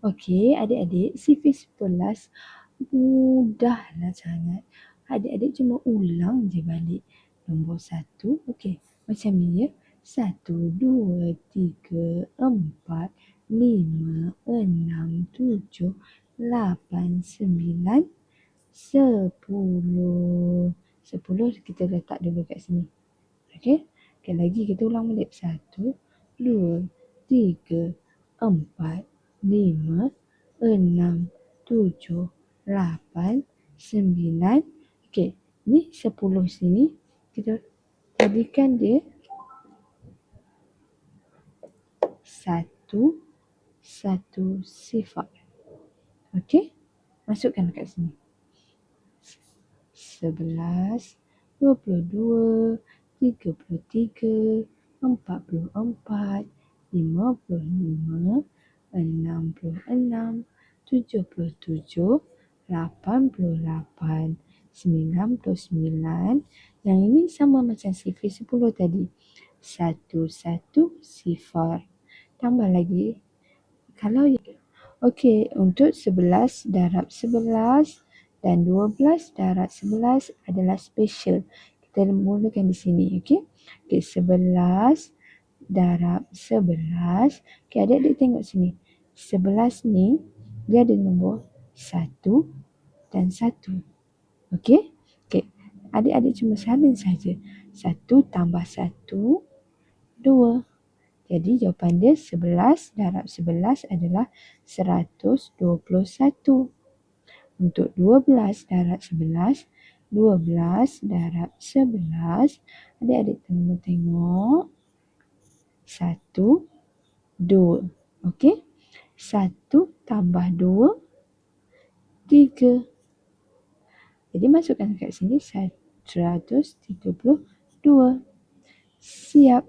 Okey, adik-adik, CV11 mudahlah sangat. Adik-adik cuma ulang je balik. Nombor 1, okey. Macam ni ya. 1, 2, 3, 4, 5, 6, 7, 8, 9, 10. 10 kita letak dulu kat sini. Okey. Okey, lagi kita ulang balik. 1, 2, 3, 4, 5, 6, 7, 8, 9. Okey, ni 10 sini. Kita jadikan dia satu sifar. Okey, masukkan kat sini. 11, 22, 33, 44, 55, 66, 77, 88, 99. Yang ini sama macam sifar 10 tadi. 110. Tambah lagi. Kalau okey, untuk 11 darab 11 dan 12 darab 11 adalah special. Kita mulakan di sini, okey. Okey, 11 darab 11. Okey, adik-adik tengok sini. 11 ni dia ada nombor 1 dan 1. Okey? Okey. Adik-adik cuma salin saja. 1 tambah 1, 2. Jadi jawapan dia 11 darab 11 adalah 121. Untuk 12 darab 11, 12 darab 11, adik-adik tengok. 1, 2. Okey? 1 tambah 2, 3. Jadi masukkan kat sini 132. Siap.